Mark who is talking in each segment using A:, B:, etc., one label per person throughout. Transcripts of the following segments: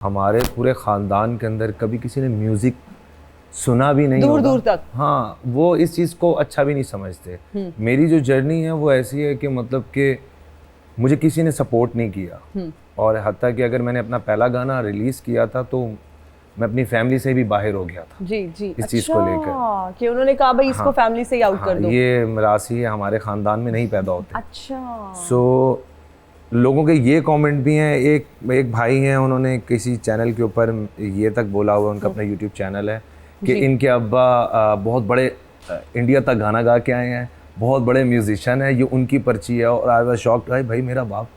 A: हमारे पूरे ख़ानदान के अंदर कभी किसी ने म्यूज़िक सुना भी नहीं
B: दूर
A: होगा।
B: दूर तक।
A: हाँ, वो इस चीज़ को अच्छा भी नहीं समझते। मेरी जो जर्नी है वो ऐसी है कि मतलब कि मुझे किसी ने सपोर्ट नहीं किया, और हत्ता कि अगर मैंने अपना पहला गाना रिलीज़ किया था तो मैं अपनी फैमिली से भी बाहर हो गया था
B: जी जी।
A: इस चीज़ को लेकर।
B: कि उन्होंने कहा भाई इसको
A: हाँ,
B: फैमिली से ही आउट कर दो।
A: ये मरासी है, हमारे ख़ानदान में नहीं पैदा होते।
B: अच्छा।
A: सो लोगों के ये कमेंट भी हैं। एक भाई हैं, उन्होंने किसी चैनल के ऊपर ये तक बोला हुआ, उनका अपना यूट्यूब चैनल है कि इनके अब्बा बहुत बड़े इंडिया तक गाना गा के आए हैं, बहुत बड़े म्यूजिशियन है, ये उनकी पर्ची है। और आई वाज शॉक्ड, भाई मेरा बाप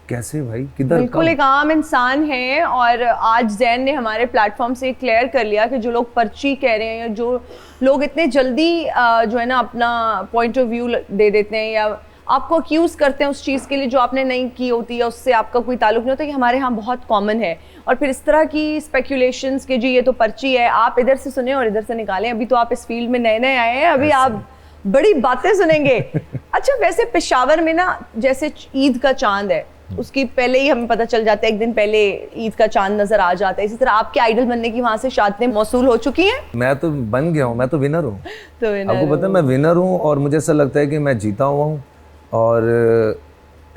A: कैसे, भाई किधर?
B: बिल्कुल एक आम इंसान है। और आज जैन ने हमारे प्लेटफॉर्म से क्लियर कर लिया कि जो लोग पर्ची कह रहे हैं, या जो लोग इतने जल्दी जो है ना अपना पॉइंट ऑफ व्यू दे देते हैं या आपको अक्यूज़ करते हैं उस चीज़ के लिए जो आपने नहीं की होती है, उससे आपका कोई ताल्लुक नहीं होता, कि हमारे यहाँ बहुत कॉमन है। और फिर इस तरह की स्पेकुलेशंस कि जी ये तो पर्ची है, आप इधर से सुने और इधर से निकालें। अभी तो आप इस फील्ड में नए नए आए हैं, अभी आप बड़ी बातें सुनेंगे। अच्छा, वैसे पेशावर में ना जैसे ईद का चांद है, उसकी पहले ही हमें पता चल जाता है, एक दिन पहले ईद का चांद नजर आ जाता है। इसी तरह आपके आइडल बनने की वहाँ से शादतें मौसूल हो चुकी हैं।
A: मैं तो बन गया हूँ, मैं तो विनर हूँ।
B: तो
A: आपको पता है मैं विनर हूँ, और मुझे ऐसा लगता है कि मैं जीता हुआ हूँ। और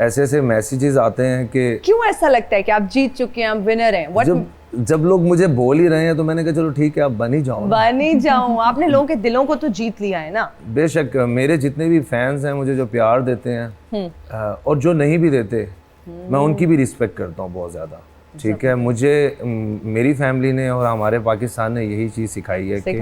A: ऐसे ऐसे मैसेजेस आते हैं कि
B: क्यों ऐसा लगता है कि आप जीत चुके हैं, आप विनर हैं?
A: जब लोग मुझे बोल ही रहे हैं तो मैंने कहा चलो ठीक है, आप बन ही जाओ।
B: बन ही जाऊं। आपने लोगों के दिलों को तो जीत लिया है ना।
A: बेशक मेरे जितने भी फैंस हैं, मुझे जो प्यार देते हैं और जो नहीं भी देते, मैं उनकी भी रिस्पेक्ट करता हूँ बहुत ज़्यादा। ठीक है, मुझे मेरी फैमिली ने और हमारे पाकिस्तान ने यही चीज़ सिखाई है कि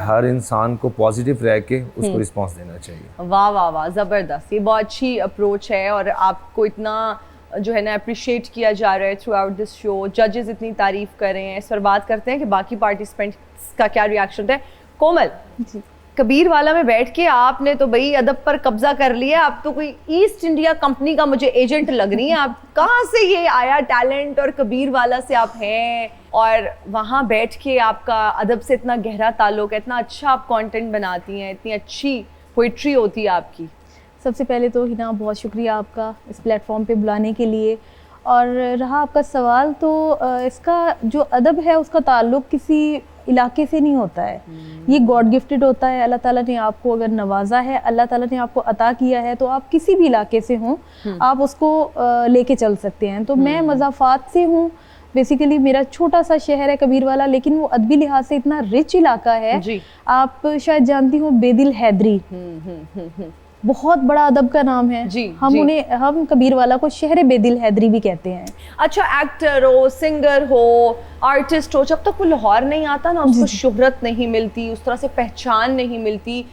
A: हर इंसान को पॉजिटिव रह के उसको रिस्पॉन्स देना चाहिए।
B: वाह वाह वाह, ज़बरदस्त। ये बहुत अच्छी अप्रोच है और आपको इतना जो है ना अप्रिशिएट किया जा रहा है थ्रू आउट दिस शो। जजेस इतनी तारीफ कर रहे हैं। इस पर बात करते हैं कि बाकी पार्टिसिपेंट्स का क्या रिएक्शन है। कोमल जी, कबीर वाला में बैठ के आपने तो भाई अदब पर कब्जा कर लिया। आप तो कोई ईस्ट इंडिया कंपनी का मुझे एजेंट लग रही हैं। आप कहाँ से ये आया टैलेंट, और कबीर वाला से आप हैं और वहाँ बैठ के आपका अदब से इतना गहरा ताल्लुक है, इतना अच्छा आप कंटेंट बनाती हैं, इतनी अच्छी पोइट्री होती है आपकी।
C: सबसे पहले तो हिना बहुत शुक्रिया आपका इस प्लेटफॉर्म पे बुलाने के लिए। और रहा आपका सवाल, तो इसका जो अदब है उसका ताल्लुक किसी इलाके से नहीं होता है, ये गॉड गिफ्टेड होता है। अल्लाह ताला ने आपको अगर नवाजा है, अल्लाह ताला ने आपको अता किया है, तो आप किसी भी इलाके से हों आप उसको लेके चल सकते हैं। तो मैं मज़ाफ़ात से हूँ, बेसिकली मेरा छोटा सा शहर है कबीर वाला, लेकिन वो अदबी लिहाज से इतना रिच इलाका है जी। आप शायद जानती हो बेदिल हैदरी, बहुत बड़ा अदब का नाम है जी। हम कबीर वाला को शहर बेदिल हैदरी भी कहते हैं।
B: अच्छा, एक्टर हो, सिंगर हो, आर्टिस्ट हो, जब तक वो लाहौर नहीं आता ना उसको शोहरत नहीं मिलती, उस तरह से पहचान नहीं मिलती।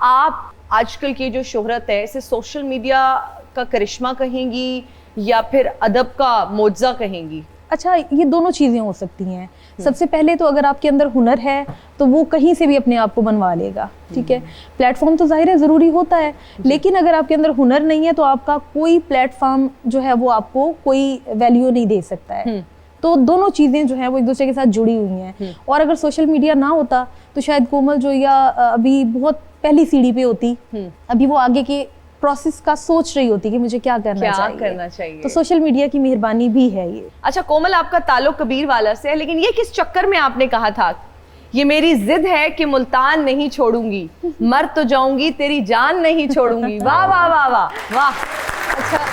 B: आप आजकल की जो शोहरत है इसे सोशल मीडिया का करिश्मा कहेंगी या फिर अदब का मोज़ा कहेंगी?
C: अच्छा, ये दोनों चीज़ें हो सकती हैं। सबसे पहले तो अगर आपके अंदर हुनर है तो वो कहीं से भी अपने आप को बनवा लेगा। ठीक है, प्लेटफॉर्म तो जाहिर है ज़रूरी होता है, लेकिन अगर आपके अंदर हुनर नहीं है तो आपका कोई प्लेटफॉर्म जो है वो आपको कोई वैल्यू नहीं दे सकता है। तो दोनों चीज़ें जो हैं वो एक दूसरे के साथ जुड़ी हुई हैं। और अगर सोशल मीडिया ना होता तो शायद कोमल जो या अभी बहुत पहली सीढ़ी पे होती, अभी वो आगे के प्रोसेस का सोच रही होती कि मुझे क्या करना चाहिए। तो सोशल मीडिया की मेहरबानी भी है ये।
B: अच्छा कोमल, आपका ताल्लुक कबीर वाला से है, लेकिन ये किस चक्कर में आपने कहा था ये मेरी जिद है कि मुल्तान नहीं छोड़ूंगी, मर तो जाऊंगी तेरी जान नहीं छोड़ूंगी? वाह वाह वाह वाह वाह। अच्छा,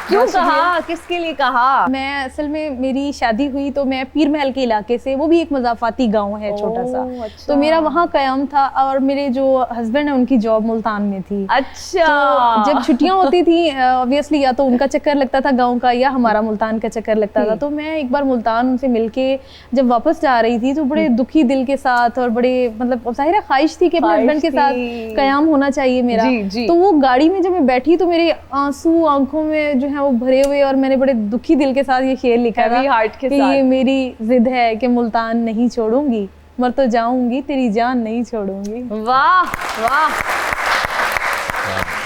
B: क्यों कहा, किसके लिए कहा?
C: मैं असल में मेरी शादी हुई तो मैं पीर महल के इलाके से, वो भी एक मज़ाफ़ाती गांव है छोटा सा। अच्छा। तो मेरा वहाँ क़याम था और मेरे जो हस्बैंड है उनकी जॉब मुल्तान में थी।
B: अच्छा।
C: तो जब छुट्टियाँ होती थी ऑब्वियसली या तो उनका चक्कर लगता था गाँव का या हमारा मुल्तान का चक्कर लगता था। तो मैं एक बार मुल्तान उनसे मिल के जब वापस जा रही थी तो बड़े दुखी दिल के साथ और बड़े मतलब ज़ाहिर है ख्वाहिश थी कि अपने हस्बैंड के साथ क़याम होना चाहिए मेरा। तो वो गाड़ी में जब मैं बैठी तो मेरे आंसू आंखों में जो है वो भरे हुए, और मैंने बड़े दुखी दिल के साथ ये शेर लिखा था
B: हार्ट के
C: कि
B: साथ।
C: ये मेरी जिद है कि मुल्तान नहीं छोड़ूंगी, मर तो जाऊंगी तेरी जान नहीं छोड़ूंगी।
B: वाह वाह।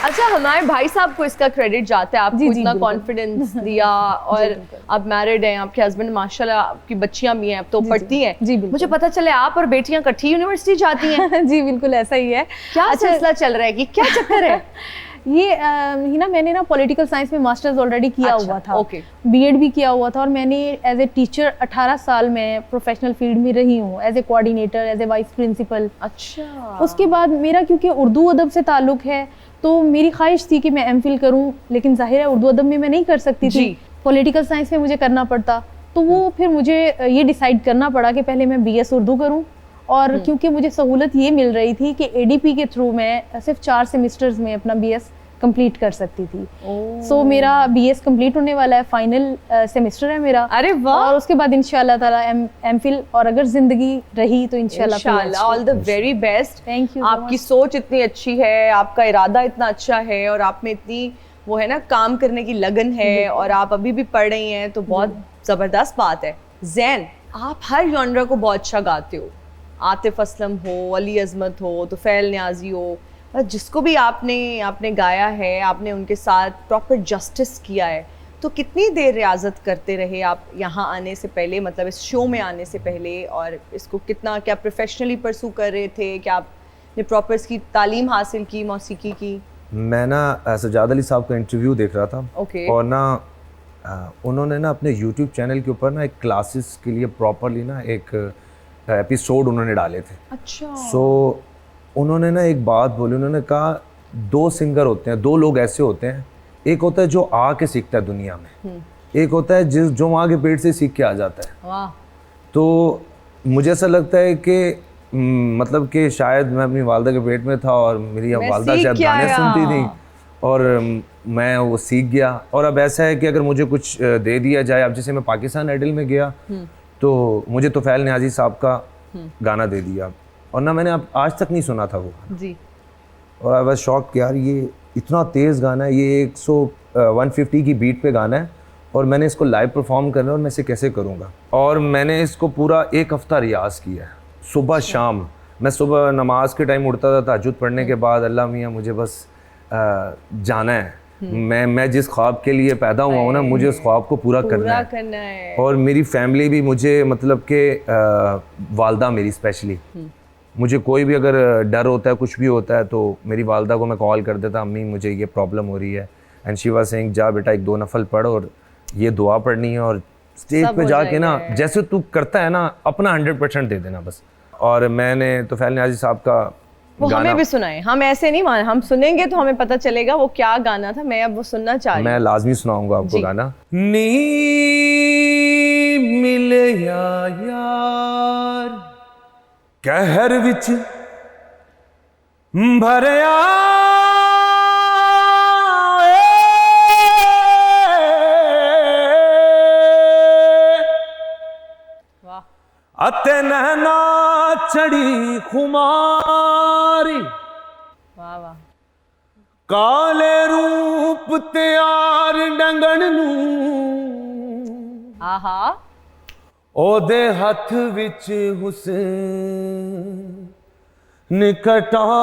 B: अच्छा, हमारे भाई साहब को इसका क्रेडिट जाता है, आपको इतना कॉन्फिडेंस दिया। और आप मैरिड हैं, आपके हस्बैंड माशाल्लाह, आपकी बच्चियां भी हैं, अब तो पढ़ती हैं। जी, मुझे पता चले आप और बेटियां इकट्ठी यूनिवर्सिटी जाती हैं।
C: जी बिल्कुल ऐसा ही है।
B: क्या सिलसिला चल रहा है कि क्या चक्कर है?
C: ये हिना मैंने ना पॉलिटिकल साइंस में मास्टर्स ऑलरेडी किया
B: अच्छा,
C: हुआ था,
B: ओके।
C: बीएड भी किया हुआ था, और मैंने एज ए टीचर 18 साल में प्रोफेशनल फील्ड में रही हूँ, as a coordinator, as a vice principal.
B: अच्छा।
C: उसके बाद मेरा क्योंकि उर्दू अदब से ताल्लुक है, तो मेरी ख्वाहिश थी कि मैं एमफिल करूँ, लेकिन जाहिर है उर्दू अदब में मैं नहीं कर सकती थी, पॉलिटिकल साइंस में मुझे करना पड़ता। तो वो फिर मुझे ये डिसाइड करना पड़ा कि पहले मैं बीएस उर्दू करूँ, और क्योंकि मुझे सहूलत ये मिल रही थी कि एडीपी के थ्रू मैं सिर्फ 4 सेमेस्टर्स में अपना बीएस कंप्लीट कर सकती थी। सो मेरा बीएस कंप्लीट होने वाला है, फाइनल सेमेस्टर है मेरा।
B: अरे वाह।
C: और उसके बाद इंशाल्लाह ताला एमफिल, और अगर जिंदगी रही तो इंशाल्लाह
B: all the very best.
C: Thank you.
B: आपकी सोच इतनी अच्छी है, आपका इरादा इतना अच्छा है, और आप में इतनी वो है ना काम करने की लगन है, और आप अभी भी पढ़ रही हैं, तो बहुत ज़बरदस्त बात है। ज़ैन, आप हर जॉनरा को बहुत अच्छा गाते हो, आतिफ असलम हो, अली अजमत हो, तुफैल न्याजी हो, जिसको भी आपने गाया है, आपने उनके साथ प्रॉपर जस्टिस किया है। तो कितनी देर रियाजत करते रहे आप यहाँ आने से पहले, मतलब इस शो में आने से पहले, और इसको कितना, क्या प्रोफेशनली परसू कर रहे थे, क्या आपने प्रॉपर इसकी तालीम हासिल की, मौसीकी की?
A: मैं ना सजाद अली साहब का इंटरव्यू देख रहा था,
B: ओके।
A: और ना उन्होंने ना अपने यूट्यूब चैनल के ऊपर ना एक क्लासेस के लिए प्रॉपरली ना एक एपिसोड उन्होंने डाले थे।
B: अच्छा।
A: सो उन्होंने ना एक बात बोली, उन्होंने कहा 2 सिंगर होते हैं, 2 लोग ऐसे होते हैं, एक होता है जो आके सीखता है दुनिया में, एक होता है जो माँ के पेट से सीख के आ जाता है।
B: वाह।
A: तो मुझे ऐसा लगता है कि मतलब कि शायद मैं अपनी वालदा के पेट में था, और मेरी वालदा शायद गाने सुनती थी, और मैं वो सीख गया। और अब ऐसा है कि अगर मुझे कुछ दे दिया जाए, अब जैसे मैं पाकिस्तान आइडल में गया, तो मुझे तुफैल न्याजी साहब का गाना दे दिया, और ना मैंने अब आज तक नहीं सुना था वो
B: जी।
A: और आई वाज शॉक कि यार ये इतना तेज़ गाना है, ये 150 की बीट पे गाना है, और मैंने इसको लाइव परफॉर्म करना है, और मैं इसे कैसे करूँगा। और मैंने इसको पूरा 1 हफ्ता रियाज़ किया है, सुबह शाम। मैं सुबह नमाज के टाइम उठता था, तहज्जुद पढ़ने के बाद, अल्लाह मियाँ मुझे बस जाना है, मैं जिस ख्वाब के लिए पैदा हुआ हूँ ना, मुझे उस ख्वाब को पूरा करना है। और मेरी फैमिली भी मुझे, मतलब कि वालदा मेरी स्पेशली, मुझे कोई भी अगर डर होता है, कुछ भी होता है, तो मेरी वालदा को मैं कॉल कर देता, अम्मी मुझे ये प्रॉब्लम हो रही है, एंड शी वाज सेइंग जा बेटा 1-2 नफल पढ़, और ये दुआ पढ़नी है, और स्टेज पे जाके ना जैसे तू करता है ना, अपना 100% दे देना बस। और मैंने तुफैल न्याजी साहब का
B: वो
A: गाना,
B: हमें भी सुनाए, हम ऐसे नहीं मान, हम सुनेंगे तो हमें पता चलेगा वो क्या गाना था। मैं अब वो सुनना चाह रही हूँ।
A: मैं लाजमी सुनाऊंगा आपको गाना। नी मिले यार कहर विच भरया अते नैना चढ़ी खुमारी,
B: वाह वाह,
A: काले रूप त्यार डंगण नू,
B: आहा,
A: ओदे हथ विच हुसैन कटारी,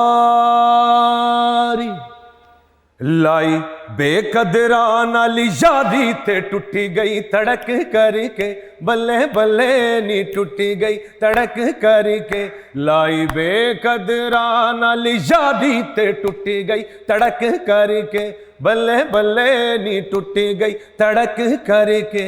A: लाई बेकदरा नाली यादी ते टुटी गई तड़क करके, बल्ले बल्ले नी टुटी गई तड़क करके, लाई बेकदरा नाली यादी ते टुटी गई तड़क करके, बल्ले बल्ले नी टुटी गई तड़क करके।